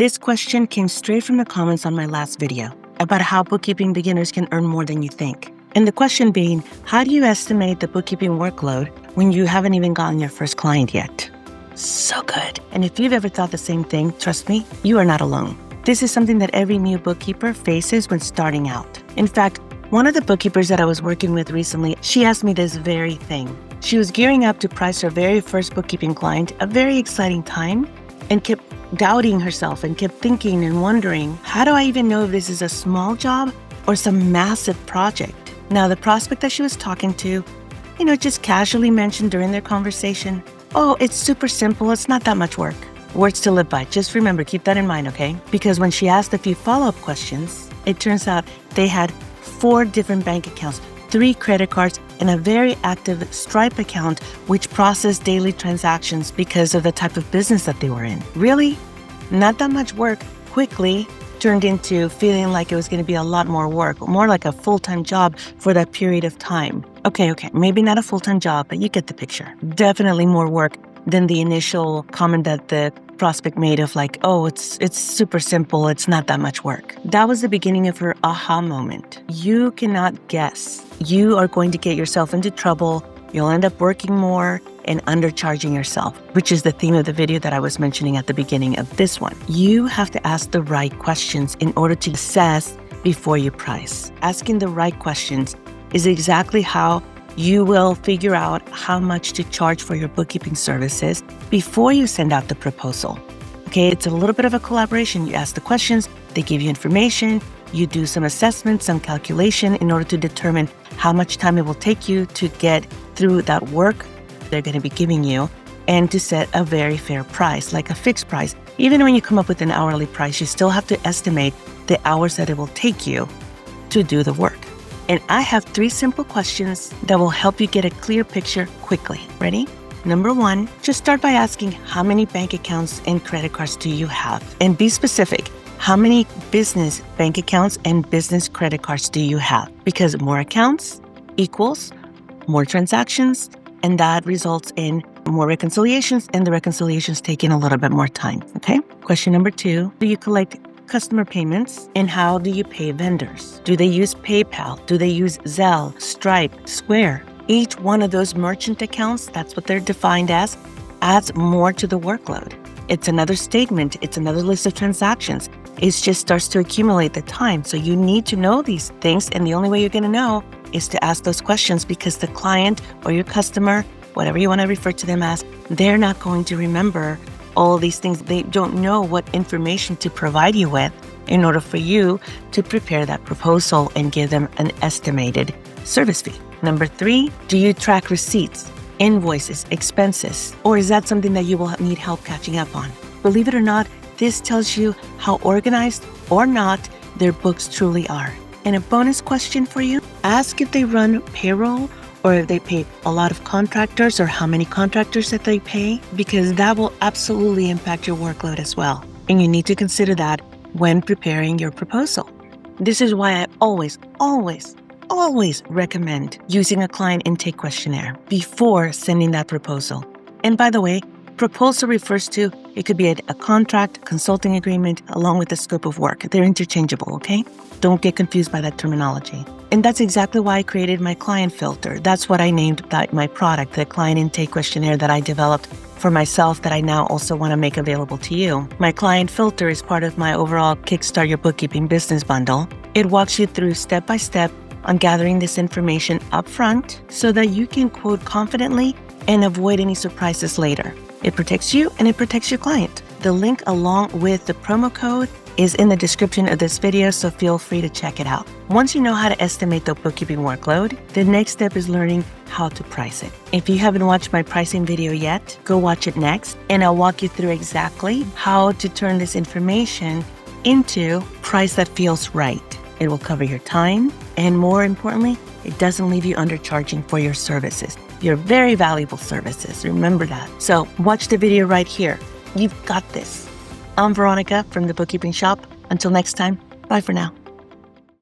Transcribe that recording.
This question came straight from the comments on my last video about how bookkeeping beginners can earn more than you think. And the question being, how do you estimate the bookkeeping workload when you haven't even gotten your first client yet? So good. And if you've ever thought the same thing, trust me, you are not alone. This is something that every new bookkeeper faces when starting out. In fact, one of the bookkeepers that I was working with recently, she asked me this very thing. She was gearing up to price her very first bookkeeping client, a very exciting time, and kept doubting herself and kept thinking and wondering, how do I even know if this is a small job or some massive project? Now, the prospect that she was talking to, just casually mentioned during their conversation, oh, it's super simple. It's not that much work. Words to live by. Just remember, keep that in mind, okay? Because when she asked a few follow-up questions, it turns out they had 4 different bank accounts, 3 credit cards, and a very active Stripe account, which processed daily transactions because of the type of business that they were in. Really? Not that much work quickly turned into feeling like it was going to be a lot more work, more like a full-time job for that period of time. Okay, maybe not a full-time job, but you get the picture. Definitely more work than the initial comment that the prospect made of like, oh, it's super simple, it's not that much work. That was the beginning of her aha moment. You cannot guess. You are going to get yourself into trouble. You'll end up working more and undercharging yourself, which is the theme of the video that I was mentioning at the beginning of this one. You have to ask the right questions in order to assess before you price. Asking the right questions is exactly how you will figure out how much to charge for your bookkeeping services before you send out the proposal. Okay, it's a little bit of a collaboration. You ask the questions, they give you information, you do some assessment, some calculation in order to determine how much time it will take you to get through that work they're going to be giving you and to set a very fair price, like a fixed price. Even when you come up with an hourly price, you still have to estimate the hours that it will take you to do the work. And I have 3 simple questions that will help you get a clear picture quickly. Ready? Number 1, just start by asking how many bank accounts and credit cards do you have? And be specific. How many business bank accounts and business credit cards do you have? Because more accounts equals more transactions, and that results in more reconciliations, and the reconciliations taking a little bit more time. Okay? Question number 2, do you collect customer payments, and how do you pay vendors? Do they use PayPal? Do they use Zelle, Stripe, Square? Each one of those merchant accounts, that's what they're defined as, adds more to the workload. It's another statement. It's another list of transactions. It just starts to accumulate the time. So you need to know these things, and the only way you're going to know is to ask those questions, because the client or your customer, whatever you want to refer to them as, they're not going to remember all of these things. They don't know what information to provide you with in order for you to prepare that proposal and give them an estimated service fee. Number 3, do you track receipts, invoices, expenses, or is that something that you will need help catching up on? Believe it or not, this tells you how organized or not their books truly are. And a bonus question for you, ask if they run payroll or if they pay a lot of contractors or how many contractors that they pay, because that will absolutely impact your workload as well. And you need to consider that when preparing your proposal. This is why I always recommend using a client intake questionnaire before sending that proposal. And by the way, proposal refers to, it could be a contract, consulting agreement, along with the scope of work. They're interchangeable, okay? Don't get confused by that terminology. And that's exactly why I created my client filter. That's what I named my product, the client intake questionnaire that I developed for myself that I now also want to make available to you. My client filter is part of my overall Kickstart Your Bookkeeping Business Bundle. It walks you through step by step on gathering this information up front so that you can quote confidently and avoid any surprises later. It protects you and it protects your client. The link along with the promo code is in the description of this video, so feel free to check it out. Once you know how to estimate the bookkeeping workload, the next step is learning how to price it. If you haven't watched my pricing video yet, go watch it next, and I'll walk you through exactly how to turn this information into price that feels right. It will cover your time, and more importantly, it doesn't leave you undercharging for your services. Your very valuable services, remember that. So watch the video right here. You've got this. I'm Veronica from the Bookkeeping Shop. Until next time, bye for now.